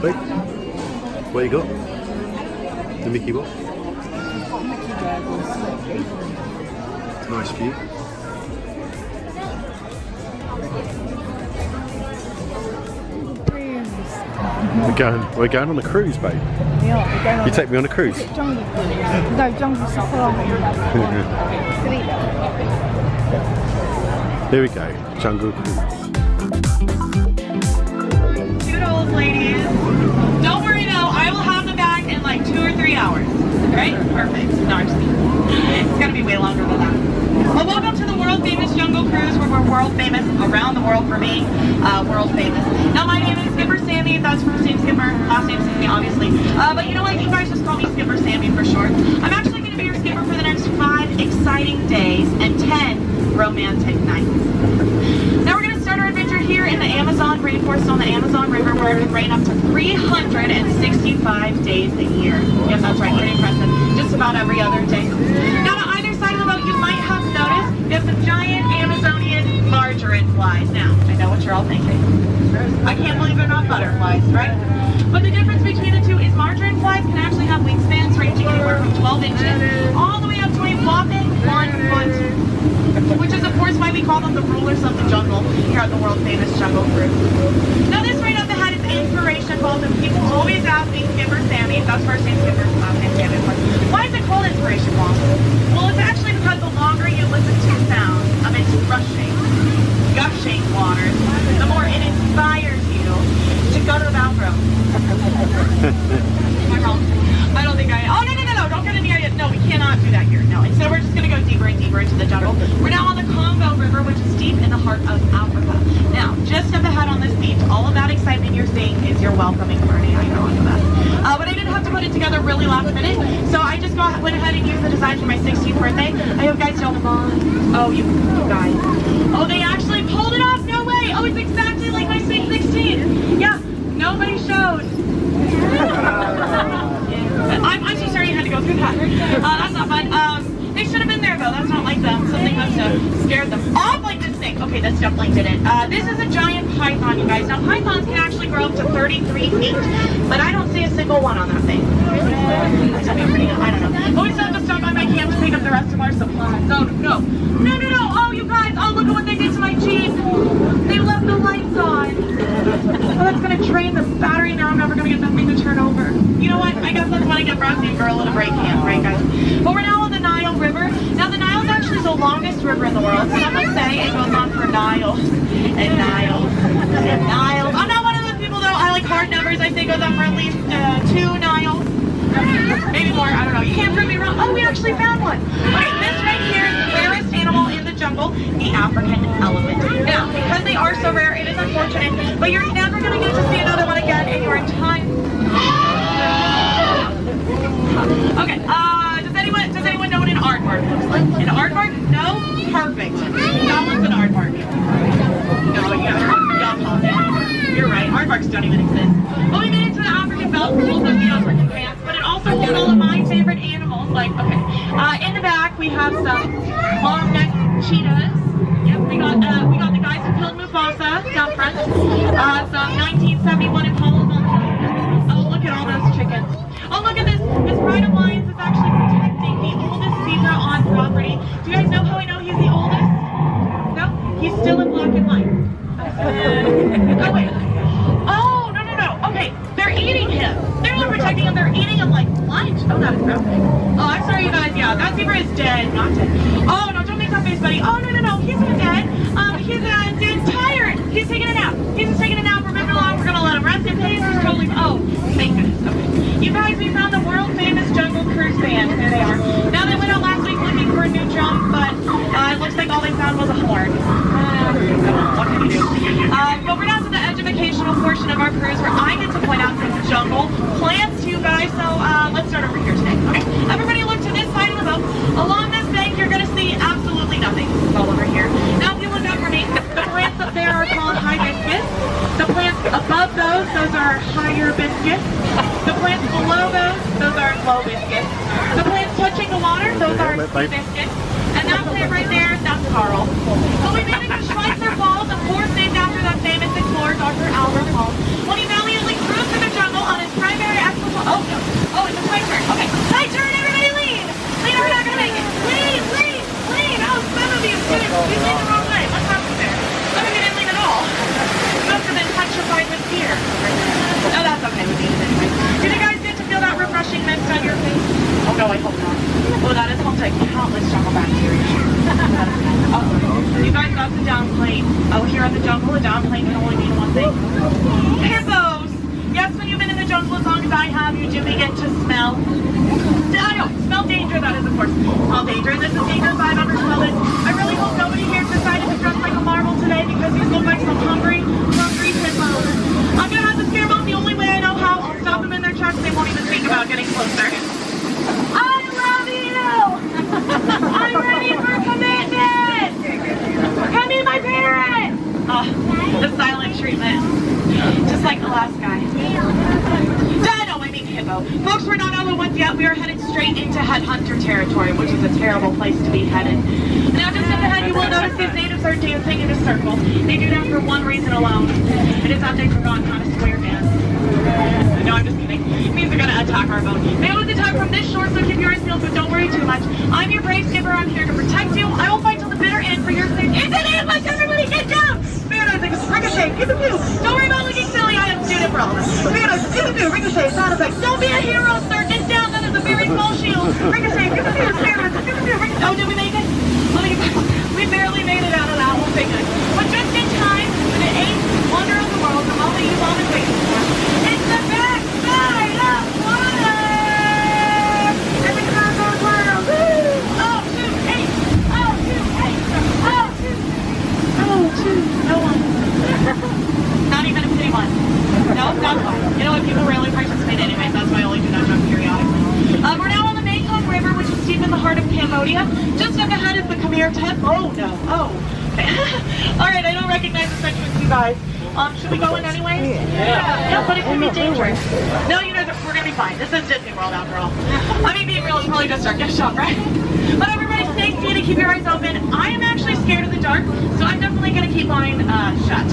babe? What you got? The Mickey what? Mickey burgers. Nice view. We're going on a cruise, babe. We are. We're going on You take me on a cruise? jungle cruise. No, jungle safari. Here we go, jungle cruise. Toodles, ladies. Don't worry though, I will have them back in like 2 or 3 hours. Right? Perfect. No, I'm just kidding. It's gonna be way longer than that. Well, welcome to the world famous jungle cruise where we're world famous around the world for me. World famous. Now my name is Skipper Sammy, that's from Same Skipper, last name Sammy obviously. But you know what, you guys just call me Skipper Sammy for short. I'm actually gonna be your skipper for the next 5 exciting days and 10 romantic nights. Now we're gonna start our adventure here in the Amazon rainforest on the Amazon River where it can rain up to 365 days a year. Yep, that's right, pretty impressive. Just about every other day. Now to either side of the boat, you might have noticed there's some giant Amazonian margarine flies. Now, I know what you're all thinking. I can't believe they're not butterflies, right? But the difference between the two is margarine flies can actually have wingspans ranging anywhere from 12 inches all the way up to a whopping 1 foot. Which is of course why we call them the rulers of the jungle here at the world famous Jungle Cruise. Now this right up ahead is inspiration falls and people always ask me Skipper Sammy, that's first name Skipper, last name Sammy of course. Why is it called inspiration falls? Well, it's actually because the longer you listen to sounds of its rushing, gushing waters, the more it inspires you to go to the bathroom. Am I wrong? I don't think I am. Oh, no, don't get any ideas. No, we cannot do that here. No, instead we're just going to go deeper and deeper into the jungle. We're now on the Congo River, which is deep in the heart of Africa. Now, just up ahead on this beach, all of that excitement you're seeing is your welcoming party. I know that. But I didn't have to put it together really last minute, so I just went ahead and used the design for my 16th birthday. I hope you guys don't mind. Oh, you guys. Oh, they actually pulled it off. No way. Oh, it's exactly like my Sweet 16. Yeah, nobody showed. I'm so sorry you had to go through that. That's not fun. They should have been there though. That's not like them. Something must have scared them off like this thing. Okay, this definitely didn't. This is a giant python, you guys. Now pythons can actually grow up to 33 feet, but I don't see a single one on that thing. That's pretty, I don't know. But we still have to stop by my camp to pick up the rest of our supplies. No. Oh, you guys. Oh, look at what they did to my Jeep. They left the lights on. Oh, that's gonna drain the battery now. I'm never gonna get that thing to turn over. You know what? I guess that's when I get Frosty and Girl at a break camp, right guys? But we're now on the Nile River. Now the Nile is actually the longest river in the world. Some would say it goes on for Niles and Niles and Niles. I'm not one of those people though. I like hard numbers. I say it goes on for at least 2 Niles. Maybe more, I don't know. You can't prove me wrong. Oh, we actually found one. Okay, this right here is the rarest animal in the jungle, the African elephant. Now, because they are so rare, it is unfortunate, but you're never going to get to see another one again in your entire... Okay, does anyone know what an aardvark looks like? An aardvark? No? Perfect. That one's an aardvark. No, you're right. Aardvarks don't even exist. Well, we made it to the African belt, rules of the African pants, but it also holds all of my favorite animals. Like, okay, in the back we have some long-necked cheetahs. Yep, we got the guys who killed Mufasa down front. Some 1971 Impalas on the side. Oh, look at all those chickens. Oh, look at this. This pride of lions is actually protecting the oldest zebra on property. Do you guys know how I know he's the oldest? No? He's still in black and white. Oh, wait. Oh, no. Okay, they're eating him. They're not protecting him. They're eating him like lunch. Oh, that is graphic. Oh, I'm sorry, you guys. Yeah, that zebra is dead. Not dead. Oh, no, don't make that face, buddy. Oh, no. He's not dead. He's tired. He's taking a nap. He's just taking a nap. Remember, we're going to let him rest in peace. He's totally... Oh, thank goodness. Okay. You guys, we found the world famous Jungle Cruise band. There they are. Now, they went out last week looking for a new drum, but it looks like all they found was a horn. What can you do? But we're now to the educational portion of our cruise where I get to point out some jungle plants to you guys. So let's start over here today. Okay, everybody look to this side of the boat. Along this bank, you're going to see absolutely nothing. It's all over here. Now, if you look up for me, the plants up there are called hibiscus. The plants above those are higher biscuits. The plants below those are low biscuits. The plants touching the water, those are sea biscuits. And that plant right there, that's Carl. So we made it to Schweitzer Falls, of course named after that famous explorer, Dr. Albert Hall. When he valiantly cruised through the jungle dogs I have, you do begin to smell. I know, smell danger, that is of course. Smell danger, and this is danger if I've ever smelled it. I really hope nobody here decided to dress like a marble today because you look like some hungry hippos. I'm gonna have to scare them the only way I know how. I'll stop them in their tracks, they won't even think about getting closer. I love you! I'm ready for commitment! Come meet my parents! Oh, the silent treatment. Just like the last guy. No, I mean hippo. Folks, we're not on the woods yet. We are headed straight into headhunter territory, which is a terrible place to be headed. Now, just up ahead, you will notice these natives are dancing in a circle. They do that for one reason alone. It is that they forgot how to square dance. No, I'm just kidding. It means they're going to attack our boat. They always attack from this shore, so keep your eyes peeled, but don't worry too much. I'm your brave skipper. I'm here to protect you. I will fight till the bitter end for your sake. It's an ambush! Everybody get down! Ricochet, give the view. Don't worry about looking silly. I am student for all of us. Give the view. Ricochet, sound effects. Don't be a hero, sir. Get down. That is a very small shield. Ricochet, give the view. Give the view. Ricochet. Oh, did we make it? We barely made it out of that. We'll take it. But just in time for the 8th wonder of the world, the moment you've all been waiting for. It's the backside of water. And the clouds are wild. Oh, 2-8. Oh, 2-8. No one. Not even a pity one. No, not one. You know what? People rarely participate anyway. That's why I only do that job periodically. We're now on the Mekong River, which is deep in the heart of Cambodia. Just up ahead is the Khmer tent. Oh no. Oh. Okay. All right. I don't recognize this entrance, you guys. Should we go in anyway? Yeah, but it can be dangerous. No, you guys, we're gonna be fine. This is Disney World after all. I mean, being real is probably just our gift shop, right? But everybody stay seated, keep your eyes open. I am actually scared of the dark, so I'm definitely gonna keep mine shut.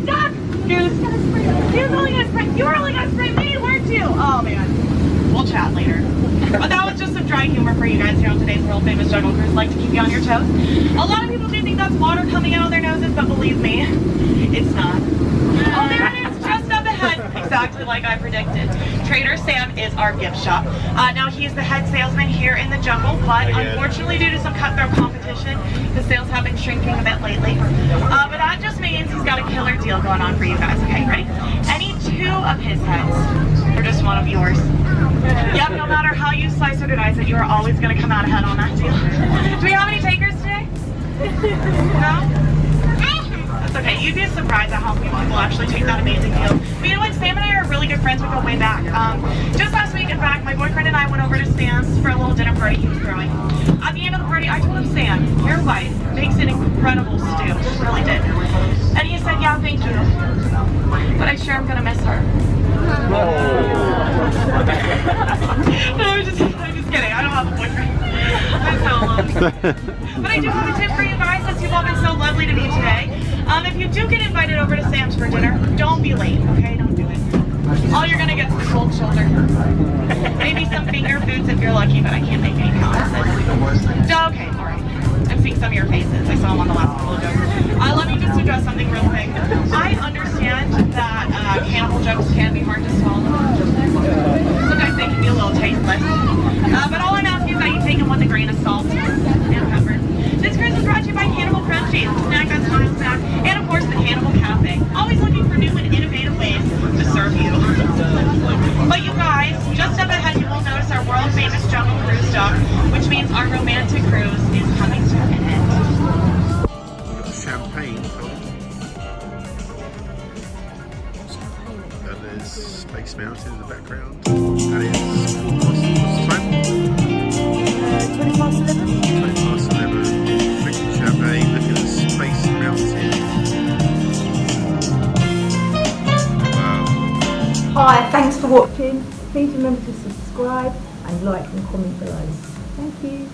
Stop! You were only gonna spray me, weren't you? Oh man. We'll chat later. But that was just some dry humor for you guys here on today's world famous Jungle Cruise. Like to keep you on your toes. A lot of people do think that's water coming out of their noses, but believe me, it's not. Oh, there it is, just up ahead. Exactly like I predicted. Trader Sam is our gift shop. Now he's the head salesman here in the jungle, but unfortunately due to some cutthroat competition, the sales have been shrinking a bit lately. But that just means he's got a killer deal going on for you guys. Okay, ready? Any two of his heads, or just one of yours. Yep, no matter how you slice or dice it, you are always going to come out ahead on that deal. Do we have any takers today? No? That's okay. You'd be surprised at how many people actually take that amazing deal. But you know what? Sam and I are really good friends. We go way back. Just last week, in fact, my boyfriend and I went over to Sam's for a little dinner party he was throwing. At the end of the party, I told him, Sam, your wife makes an incredible stew. She really did. And he said, yeah, thank you. But I sure am going to miss her. No, I'm just kidding. I don't have a boyfriend. I'm so alone. But I do have a tip for you guys, since you've all been so lovely to me today. If you do get invited over to Sam's for dinner, don't be late, okay? Don't do it. All you're gonna get is the cold shoulder. Maybe some finger foods if you're lucky, but I can't make any promises. Okay, alright. I'm seeing some of your faces. I saw them on the last couple of jokes. Let me just address something real quick. I understand that cannibal jokes can be hard to swallow. Sometimes they can be a little tasteless. But all I'm asking is that you take them with a grain of salt and pepper. This cruise is brought to you by Cannibal Crunchies, Snack on Style Snack, and of course the Cannibal Cafe. Always looking for new and innovative ways to serve you. But you guys, just up ahead you will notice our world famous jungle cruise dock, which means our romantic cruise is coming to an end. We've got champagne. And there's Space Mountain in the background. That is what's the time? 20 past 11. 20 past 11. Drinking champagne, looking at Space Mountain. Wow. Hi, thanks for watching. Please remember to subscribe and like and comment below. Thank you.